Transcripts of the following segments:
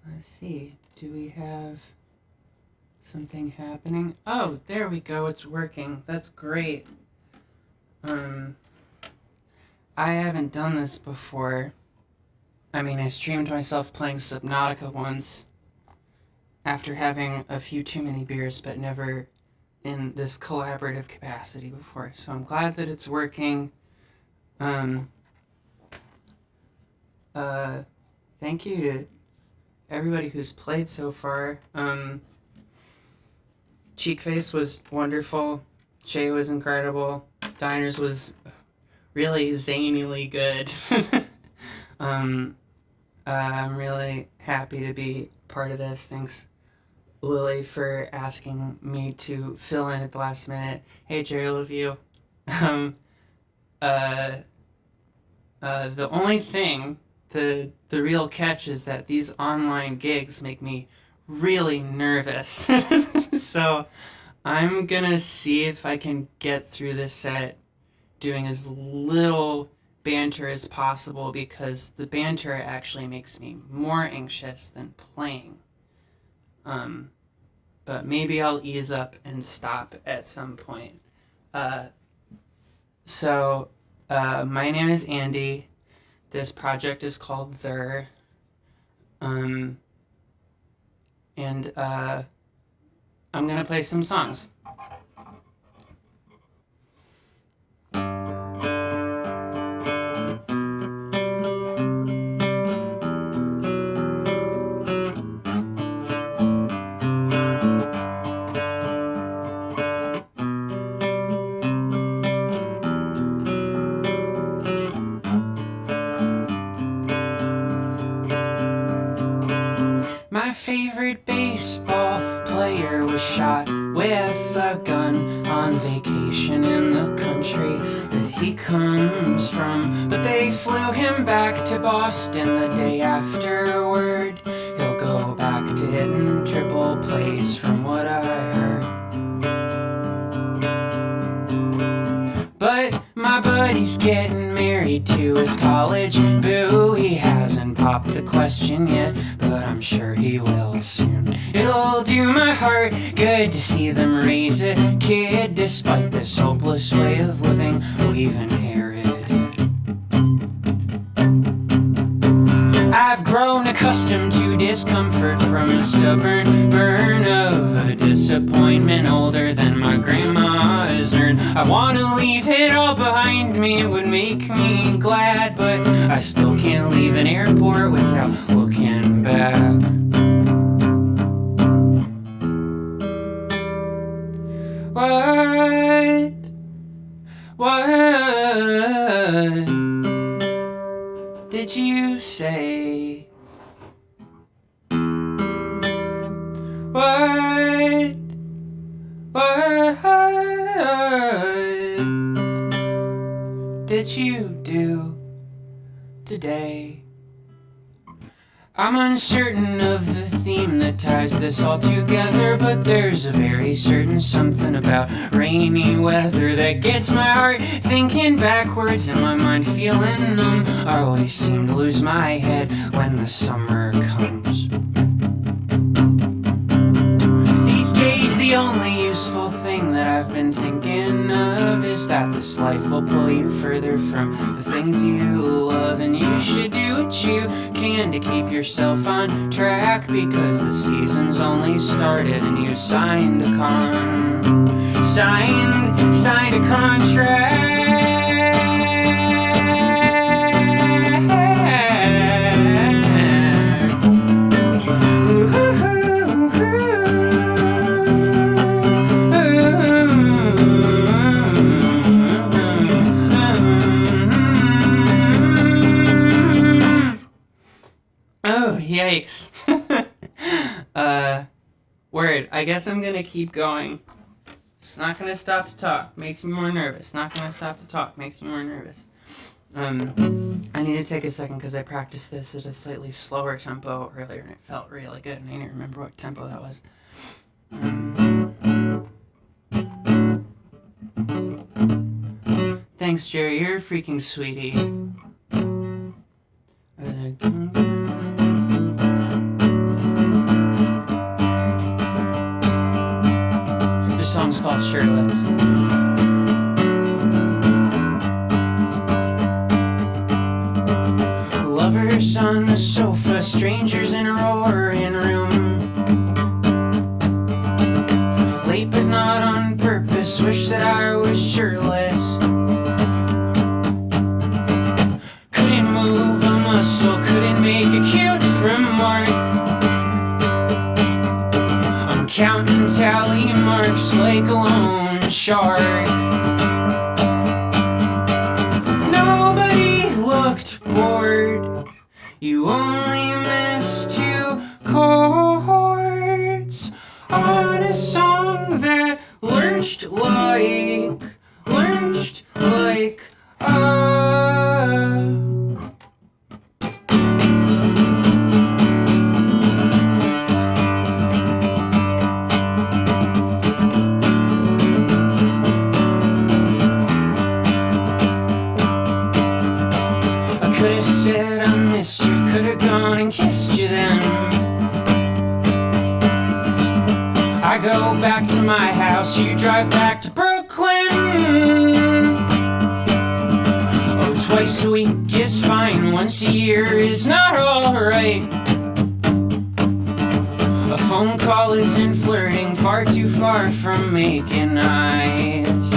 Let's see. Do we have something happening? Oh, there we go. It's working. That's great. I haven't done this before. I mean, I streamed myself playing Subnautica once after having a few too many beers, but never in this collaborative capacity before. So I'm glad that it's working. Thank you to everybody who's played so far. Cheekface was wonderful. Shay was incredible. Diners was really zanily good. I'm really happy to be part of this. Thanks, Lily, for asking me to fill in at the last minute. Hey, Jerry, I love you. The only thing, the real catch is that these online gigs make me really nervous. So I'm gonna see if I can get through this set doing as little banter as possible, because the banter actually makes me more anxious than playing. But maybe I'll ease up and stop at some point. So my name is Andy. This project is called Ther. And I'm gonna play some songs. My favorite baseball player was shot with a gun on vacation in the country that he comes from. But they flew him back to Boston the day afterward. He'll go back to hitting triple plays from what I heard. But my buddy's getting married to his college boo. He hasn't popped the question yet, but I'm sure he will soon. It'll do my heart good to see them raise a kid, despite this hopeless way of living we've inherited. I've grown accustomed to discomfort from a stubborn burn of a disappointment older than my grandma has earned. I wanna leave it all behind me, it would make me glad, but I still can't leave an airport without looking back. What did you say? What did you do today? I'm uncertain of the theme that ties this all together, but there's a very certain something about rainy weather that gets my heart thinking backwards and my mind feeling numb. I always seem to lose my head when the summer comes. These days the only useful thing that I've been thinking of is that this life will pull you further from the things you love, and you should do what you can to keep yourself on track, because the season's only started and you signed a contract. Yikes. Word. I guess I'm gonna keep going. It's not gonna stop to talk. Makes me more nervous. Not gonna stop to talk. Makes me more nervous. I need to take a second because I practiced this at a slightly slower tempo earlier and it felt really good, and I didn't remember what tempo that was. Thanks, Jerry. You're a freaking sweetie. shirtless. Lovers on the sofa, strangers in a roaring room. Late but not on purpose, wish that I was shirtless. Couldn't move a muscle, couldn't make a cute remark. I'm counting tally marks like a lone shark. Nobody looked bored. You only missed 2 chords on a song that lurched like I could've said I missed you, could've gone and kissed you then. I go back to my house, you drive back to Brooklyn. Oh, twice a week is fine, once a year is not alright. A phone call isn't flirting, far too far from making eyes.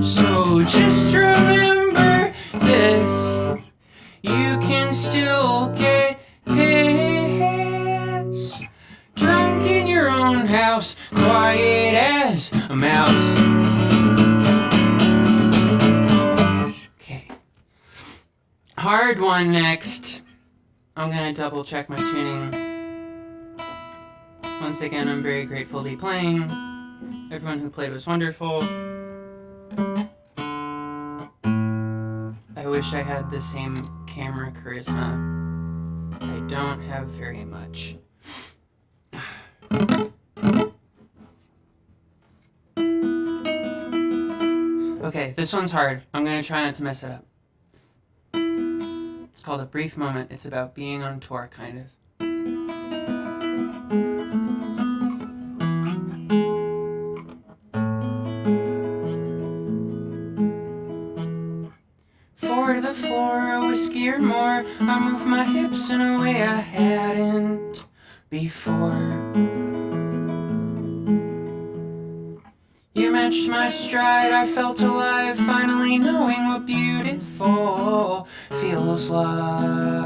So just remember this, you can still get pissed. Drunk in your own house, quiet as a mouse. Okay. Hard one next. I'm gonna double check my tuning. Once again, I'm very grateful to be playing. Everyone who played was wonderful. I wish I had the same camera charisma. I don't have very much. Okay, this one's hard. I'm gonna try not to mess it up. It's called A Brief Moment. It's about being on tour, kind of. To the floor, a whiskey or more. I move my hips in a way I hadn't before. You matched my stride, I felt alive, finally knowing what beautiful feels like.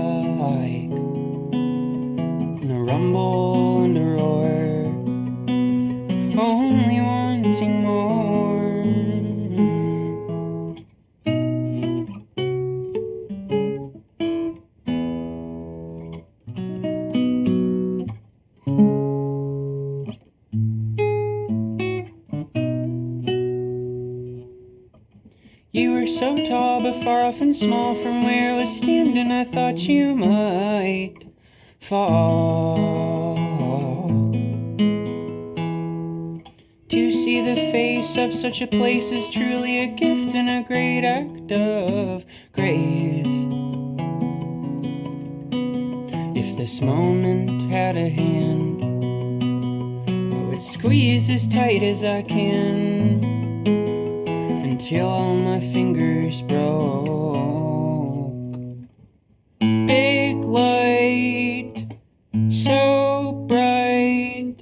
In a rumble and a roar, only wanting more. You were so tall but far off and small from where I was standing. I thought you might fall. To see the face of such a place is truly a gift and a great act of grace. If this moment had a hand, I would squeeze as tight as I can until all my fingers broke. Big light, so bright,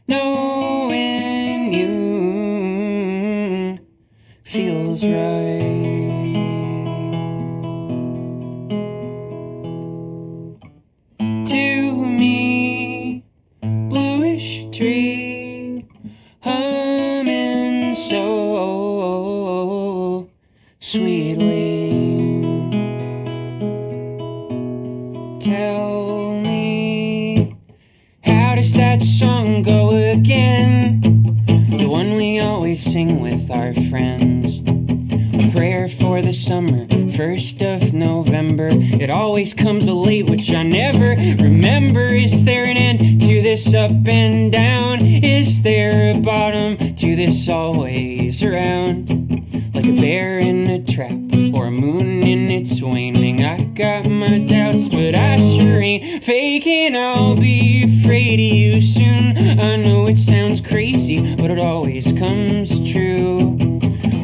knowing you feels right. To me, bluish tree, humming so sweetly. Tell me, how does that song go again? The one we always sing with our friends. A prayer for the summer, 1st of November. It always comes late, which I never remember. Is there an end to this up and down? Is there a bottom to this always around? like a bear in a trap or a moon in its waning. I got my doubts, but I sure ain't faking. I'll be afraid of you soon. I know it sounds crazy, but it always comes true.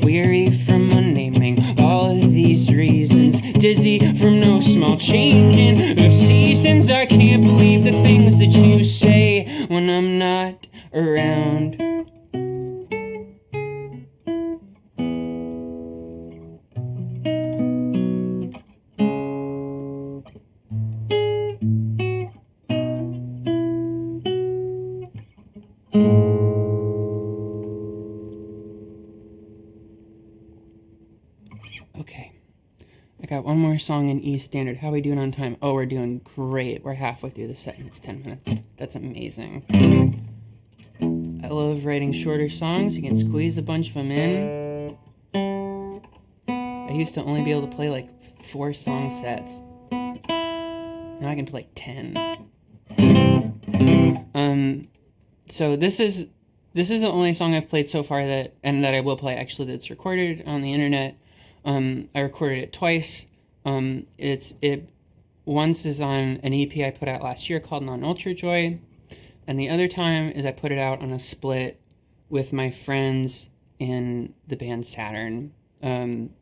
Weary from unnaming all of these reasons, dizzy from no small changing of seasons. I can't believe the things that you say when I'm not around. Okay, I got one more song in E standard. How are we doing on time? Oh, we're doing great. We're halfway through the set and it's 10 minutes. That's amazing. I love writing shorter songs. You can squeeze a bunch of them in. I used to only be able to play like 4 song sets. Now I can play like 10. So this is the only song I've played so far that I will play actually that's recorded on the internet. I recorded it twice. It once is on an EP I put out last year called Non Ultra Joy, and the other time is I put it out on a split with my friends in the band Saturn. And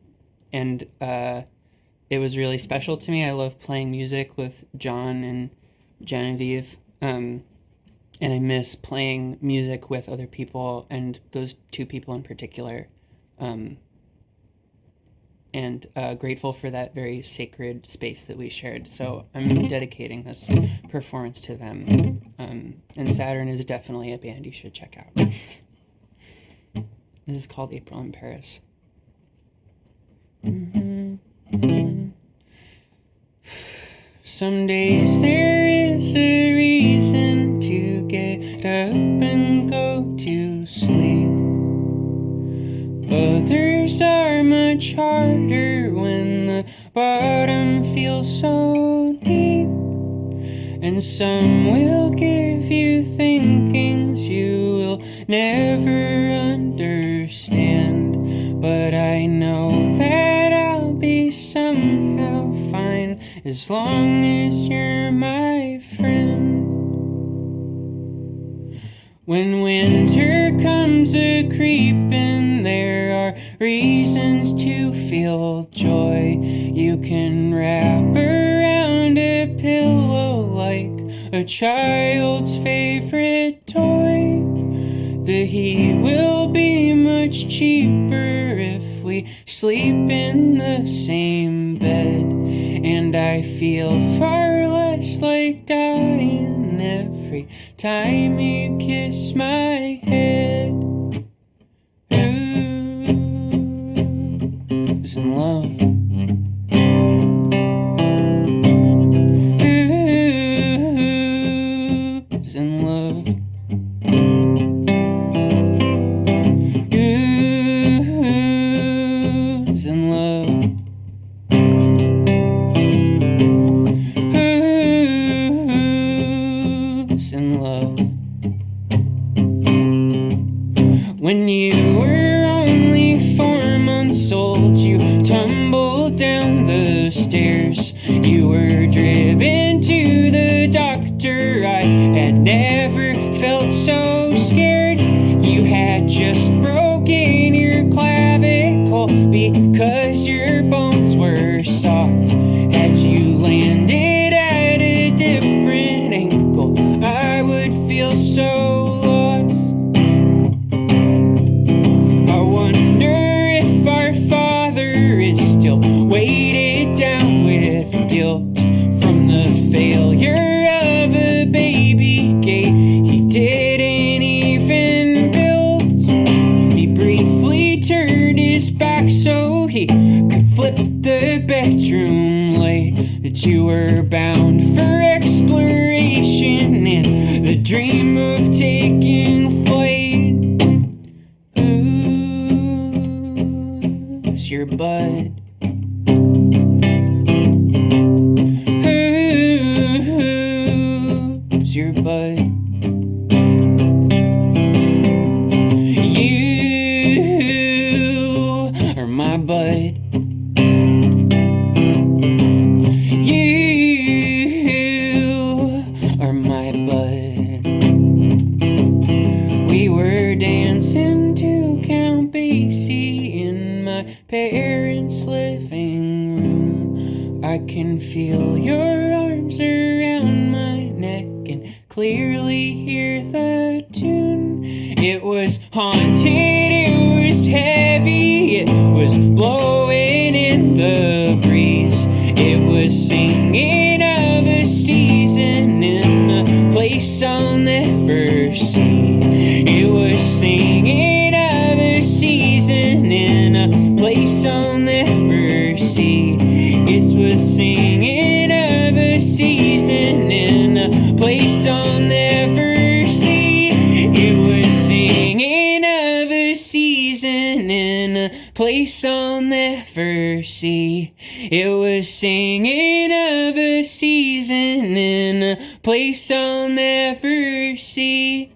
it was really special to me. I love playing music with John and Genevieve, and I miss playing music with other people, and those 2 people in particular. And grateful for that very sacred space that we shared. So I'm dedicating this performance to them. And Saturn is definitely a band you should check out. This is called April in Paris. Some days there is a reason to get up and go to sleep. Others are much harder when the bottom feels so deep. And some will give you thinkings you will never understand. But I know that I'll be somehow fine as long as you're my friend. When winter comes a-creepin', there are reasons to feel joy. You can wrap around a pillow like a child's favorite toy. The heat will be much cheaper if we sleep in the same bed. And I feel far less like dying every time you kiss my head. Who's in love? Who's in love? Who's in love? In love. When you were only 4 months old, you tumbled down the stairs. You were driven to the doctor. I had never felt so scared. You had just broken your clavicle because your bones were soft. Had you landed at a different angle, I would feel so lost. I wonder if our Father is still weighted down with guilt from the failure of a baby gate he didn't even build. He briefly turned his back so he could flip the bedroom light. But you were bound for exploration and the dream of taking flight. Who's your bud? Who's your bud? You feel your arms around my neck and clearly hear the tune. It was haunted, it was heavy, it was blowing in the breeze. It was singing of a season in a place I'll never see. It was singing of a season in a place I'll never see. It was singing of a season in a place I'll never see. It was singing of a season in a place I'll never see. It was singing of a season in a place I'll never see.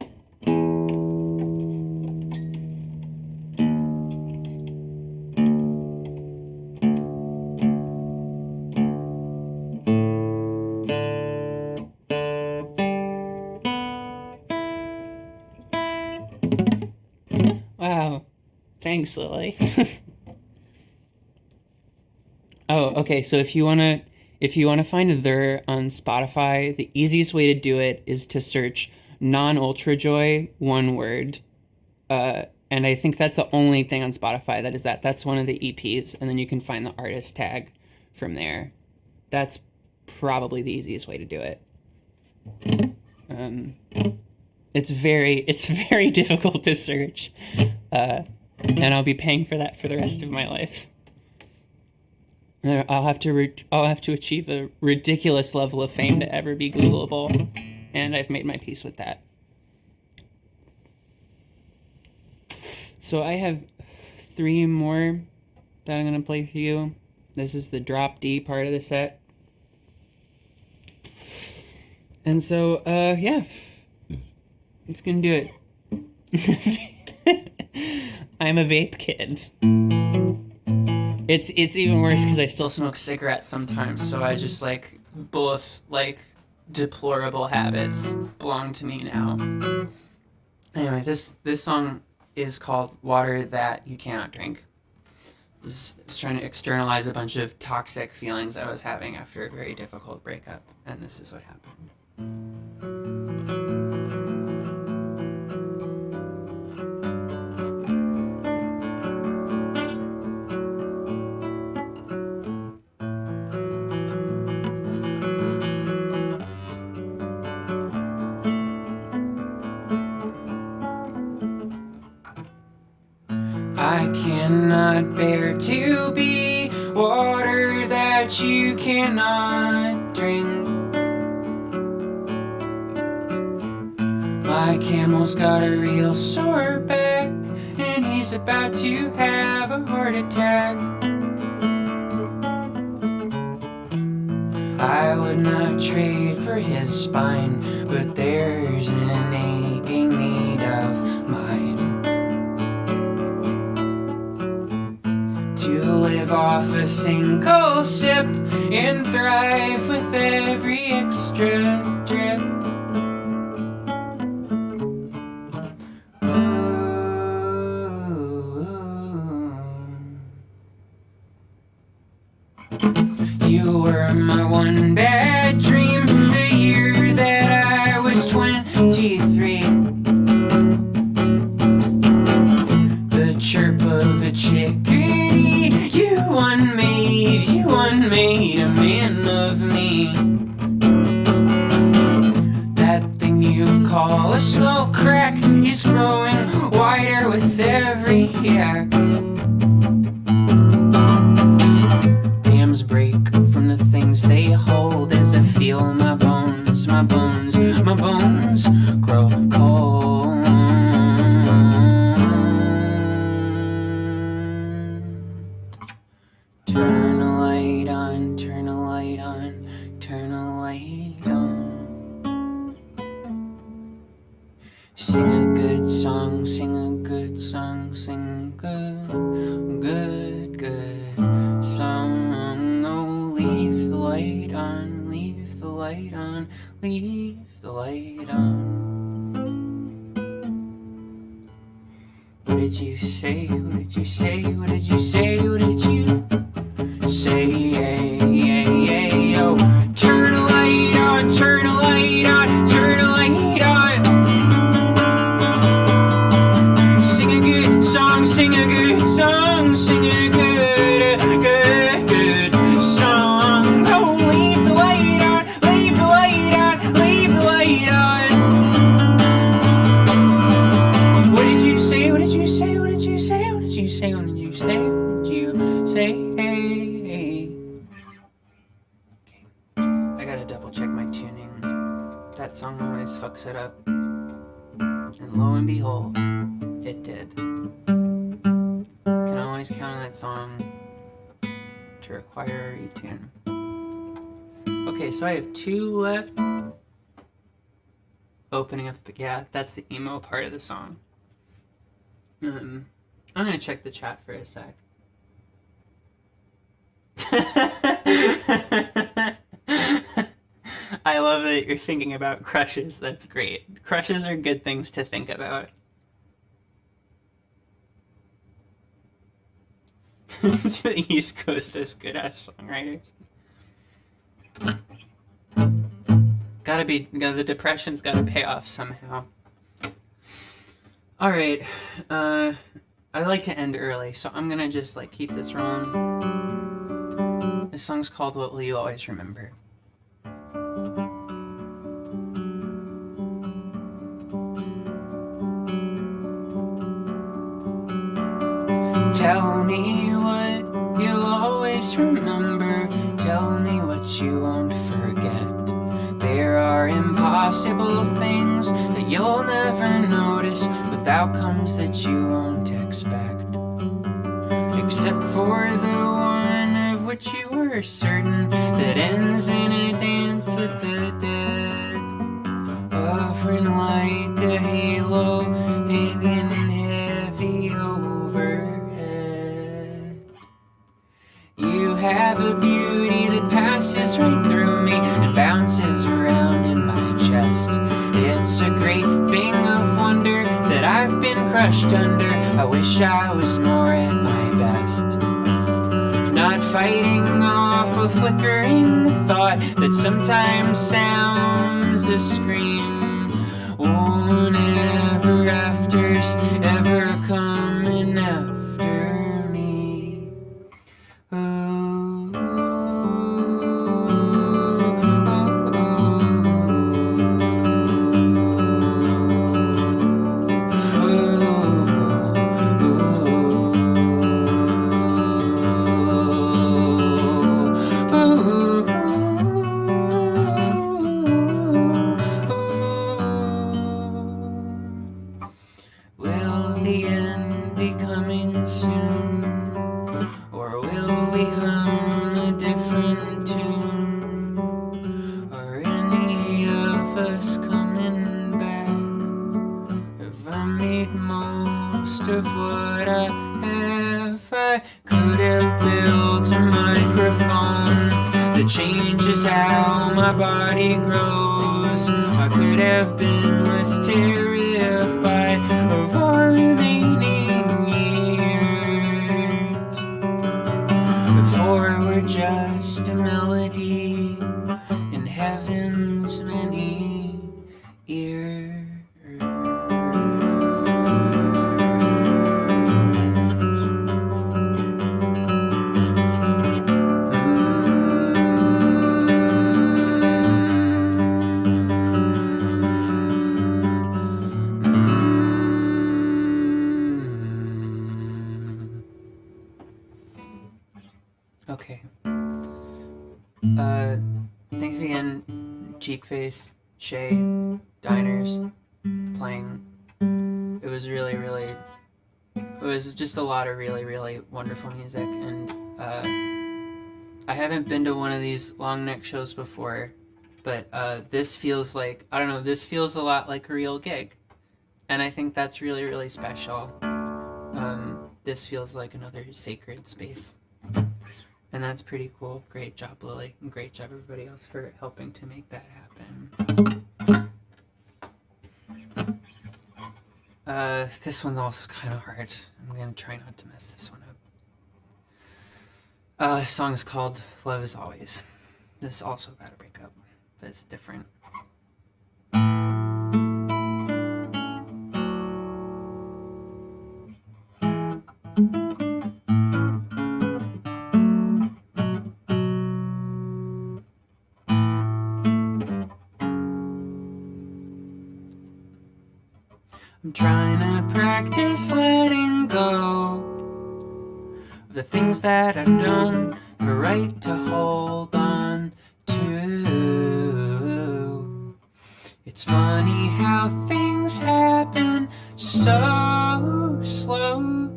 Wow. Thanks, Lily. Oh, okay. So if you wanna find Ther on Spotify, the easiest way to do it is to search non-ultra joy, one word. And I think that's the only thing on Spotify that is that. That's one of the EPs, and then you can find the artist tag from there. That's probably the easiest way to do it. It's very difficult to search, and I'll be paying for that for the rest of my life. I'll have to achieve a ridiculous level of fame to ever be Googleable, and I've made my peace with that. So I have 3 more that I'm gonna play for you. This is the drop D part of the set, and so yeah, it's gonna do it. I'm a vape kid. It's even worse because I still smoke cigarettes sometimes, so I just both deplorable habits belong to me now. Anyway, this song is called Water That You Cannot Drink. I was trying to externalize a bunch of toxic feelings I was having after a very difficult breakup, and this is what happened. I cannot bear to be water that you cannot drink. My camel's got a real sore back, and he's about to have a heart attack. I would not trade for his spine, but there's an aching need of mine. To live off a single sip and thrive with every extra drip. You were my one bad dream the year that I was 23. The chirp of a chickadee, you unmade a man of me. That thing you call a small crack is growing wider with every yak. Dams break from the things they hold as I feel my bones grow cold. Turn a light on, turn a light on, turn a light on. Sing a good song, sing a good song, sing a good song. Oh, leave the light on, leave the light on, leave the light on. What did you say? What did you say? What did you say? What did you say? Hey, hey, hey, oh. that song always fucks it up. And lo and behold, it did. Can always count on that song to require a retune. Okay, so I have 2 left. Opening up, yeah, that's the emo part of the song. I'm gonna check the chat for a sec. I love that you're thinking about crushes. That's great. Crushes are good things to think about. The East Coast has good-ass songwriters. The depression's gotta pay off somehow. Alright, I like to end early, so I'm gonna just keep this rolling. This song's called What Will You Always Remember? Tell me what you'll always remember. Tell me what you won't forget. There are impossible things that you'll never notice, with outcomes that you won't expect. Except for the one of which you were certain, that ends in a dance with the dead, hovering like a halo, hanging heavy overhead. You have a beauty that passes right through me and bounces around in my chest. It's a great thing of wonder that I've been crushed under. I wish I was more at my best, not fighting off a flickering thought that sometimes sounds a scream. Whenever afters ever coming after me. Will the end be coming soon? Or will we hum a different tune? Are any of us coming back? Have I made most of what I have? I could have built a microphone that changes how my body grows. I could have been less terrified of our remaining years. Before we're just a melody in heaven's many ears. Okay. Thanks again, Cheekface, Shay, Diners, playing. It was it was just a lot of really, really wonderful music, and I haven't been to one of these long neck shows before, but this feels like, I don't know, this feels a lot like a real gig, and I think that's really, really special. This feels like another sacred space. And that's pretty cool. Great job, Lily. And great job, everybody else, for helping to make that happen. This one's also kind of hard. I'm going to try not to mess this one up. This song is called Love Is Always. This is also about a breakup, but it's different. I'm trying to practice letting go of the things that I don't have a right to hold on to. It's funny how things happen so slow.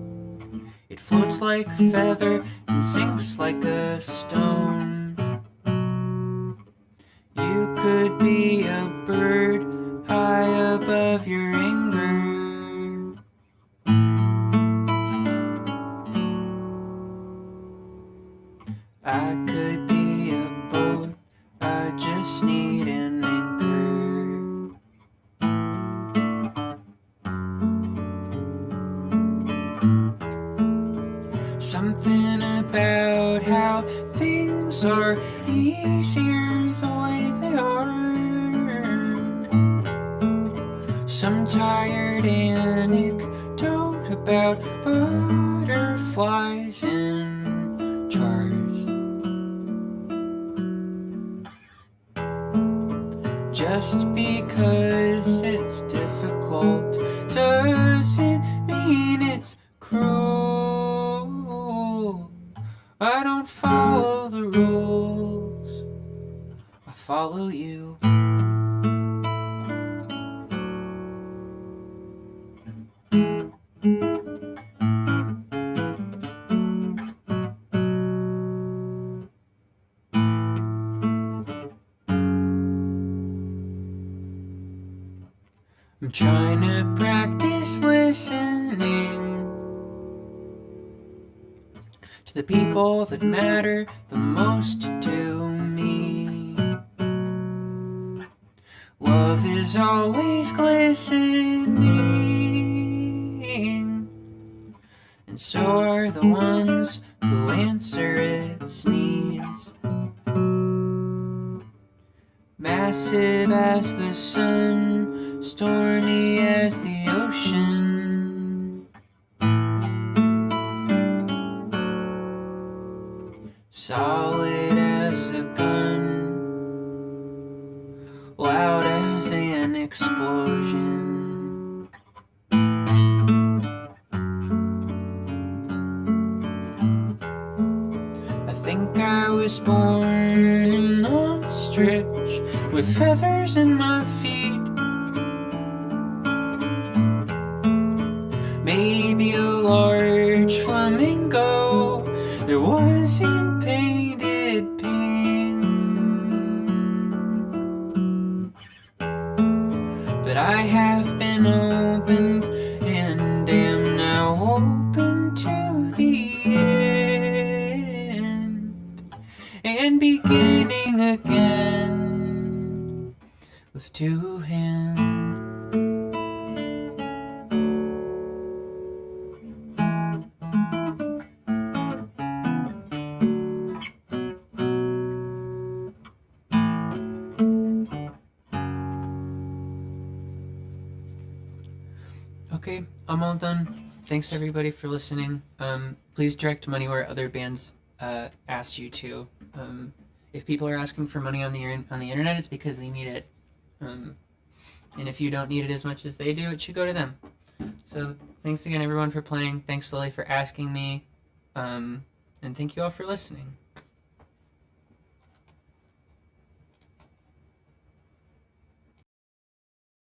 It floats like a feather and sinks like a stone. You could be a bird high above your anger. I could be a boat, I just need an anchor. Something about how things are easier the way they are. Some tired anecdote about butterflies in jars. Just because it's difficult doesn't mean it's cruel. I don't follow the rules, I follow you. I'm trying to practice listening to the people that matter the most to me. Love is always glistening, and so are the ones who answer its needs. Massive as the sun, stormy as the ocean. Solid as a gun, loud as an explosion. I think I was born an ostrich with feathers in my feet. Maybe a large flamingo that wasn't painted pink. But I have been opened and am now open to the end and beginning again with two hands. Okay, I'm all done. Thanks everybody for listening. Please direct money where other bands asked you to. If people are asking for money on the internet, it's because they need it. And if you don't need it as much as they do, it should go to them. So thanks again everyone for playing. Thanks Lily for asking me. And thank you all for listening.